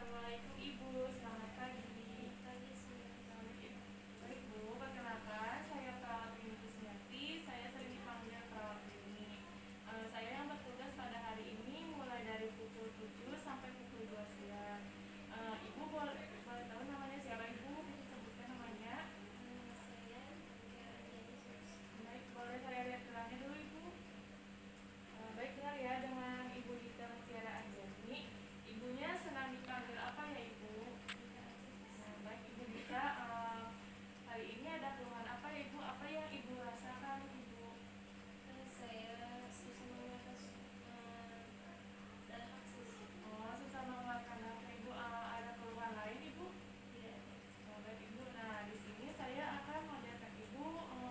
Assalamualaikum Ibu, selamat pagi. Baik Bu, perkenalkan saya Perawat Rini Kusmiati. Saya sering dipanggil Perawat Rini. Saya yang bertugas pada hari ini mulai dari pukul 7 sampai pukul 2 siang. Ibu boleh tahu namanya siapa Ibu? Bisa sebutkan namanya. Baik, boleh saya lihat gelangnya dulu Ibu. Baik, kenal ya dengan Ibu Dita Mutiara Anjani. Ibunya senang dipanggil apa ya Ibu? Baik Ibu Dita, hari ini ada keluhan apa ya Ibu? Apa yang Ibu rasakan Ibu? Saya susah mengeluarkan darah aksis. Oh, susah mengeluarkan nafas Ibu. Ada keluhan lain Ibu? Tidak ada. Baik Ibu. Nah, di sini saya akan mengajarkan Ibu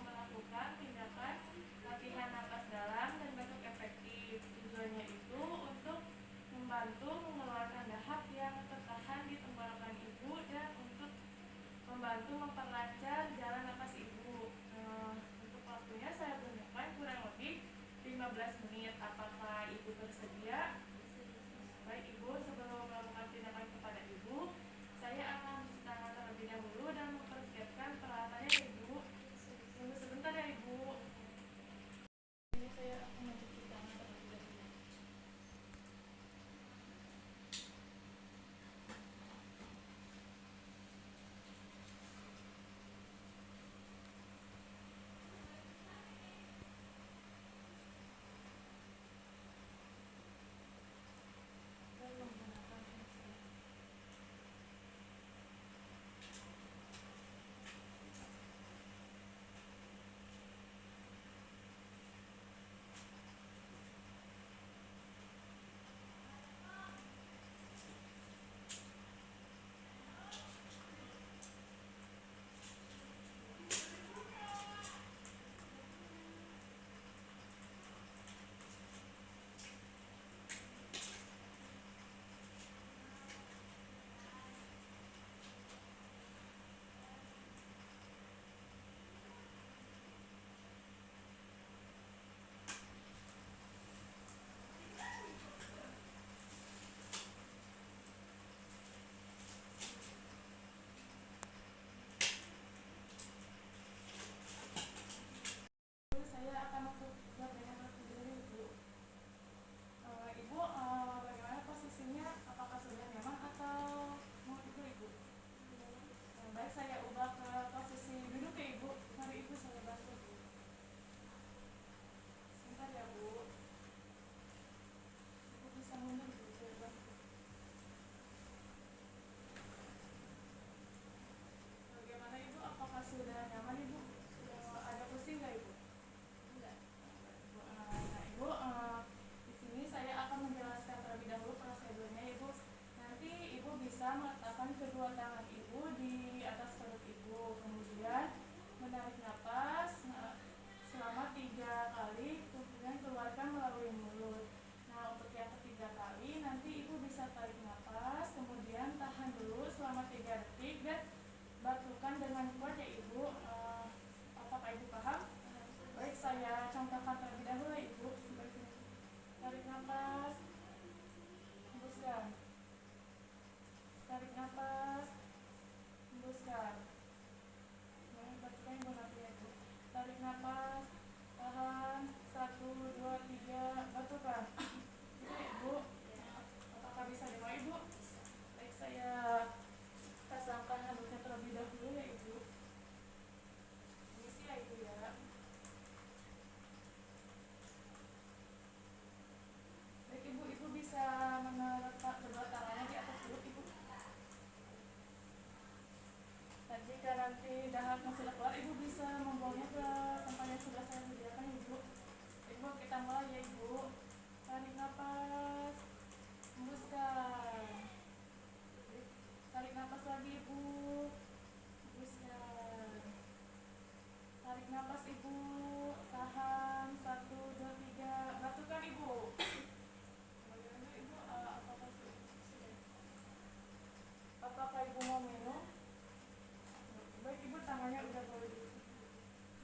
melakukan tindakan latihan napas dalam dan batuk efektif. Tujuannya itu untuk membantu mengeluarkan dahak yang tertahan di tenggorokan Ibu dan untuk membantu memperlancar jalan napas Ibu. Untuk waktunya saya gunakan kurang lebih 15 menit. Apakah Ibu bersedia? Baik Ibu, sebelum melakukan tindakan kepada Ibu, saya akan mencuci tangan terlebih dahulu dan mempersiapkan peralatannya ya Ibu. Tunggu sebentar ya Ibu. Ini saya akan mencuci tangan terlebih dahulu. Dan menggunakan hand sanitizer. Saya akan membuat dengan dulu Ibu. Ibu, bagaimana posisinya? Apakah sudah nyaman atau mau tidur Ibu? Baik, saya ubah ke posisi duduk ya Ibu. Mari Ibu saya bantu. Sebentar ya Bu. Ibu bisa mundur Bu, saya bantu. Bagaimana Ibu? Apakah sudah nyaman Ibu? Sudah ada pusing nggak Ibu? Enggak. Nah Ibu, di sini saya akan menjelaskan terlebih dahulu prosedurnya Ibu. Nanti Ibu bisa meletakkan kedua tangan Ibu di atas perut Ibu, kemudian menarik napas selama 3 kali, kemudian keluarkan melalui mulut. Nah untuk yang ketiga kali nanti Ibu bisa tarik napas, kemudian tahan dulu selama 3 detik dan batukan dengan kuat ya Ibu. Apakah Ibu paham? Baik, saya contohkan terlebih dahulu ya Ibu. Tarik nafas, hembuskan. Tarik nafas, hembuskan. Batukan Ibu nanti ya Ibu. Tarik nafas, tahan, 1, 2, 3, batukan. Bisa Ibu? Apakah bisa dengar Ibu? Baik, saya pasangkan handuknya terlebih dahulu ya Ibu. Permisi ya Ibu ya. Baik Ibu, Ibu bisa meletak kedua tangannya di atas perut Ibu. Dan jika nanti dahaknya sudah keluar, Ibu bisa membuangnya ke tempat yang sudah saya sediakan Ibu. Ibu, kita mulai ya Ibu. Tarik nafas, hembuskan. Tarik nafas lagi Ibu, hembuskan. Tarik nafas Ibu, tahan, 1, 2, 3, batukan Ibu. Bagaimana Ibu? Apakah Ibu mau minum? Baik Ibu, tangannya udah boleh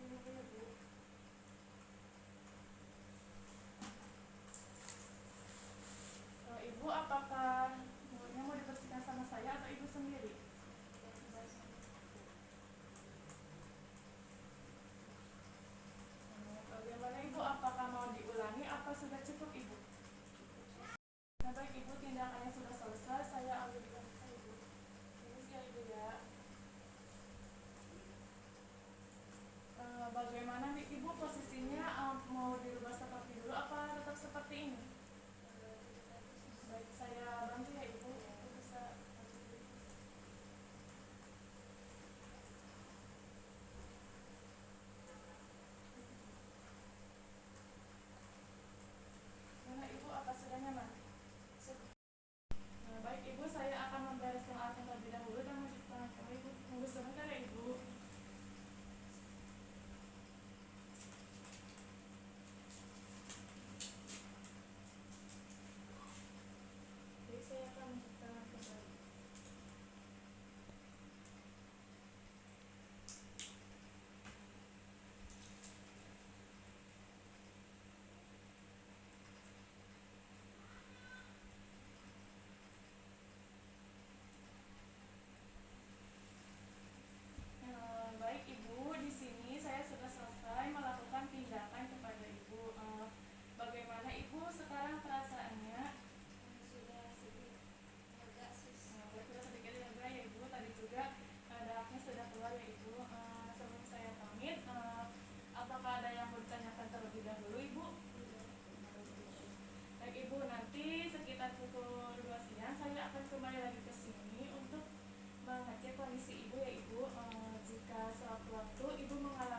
minum dulu Bu. Ibu, apakah mulutnya mau dibersihkan sama saya? sekitar pukul 2 siang saya akan kembali lagi ke sini untuk mengecek kondisi ibu ya ibu. Jika sewaktu-waktu ibu mengalami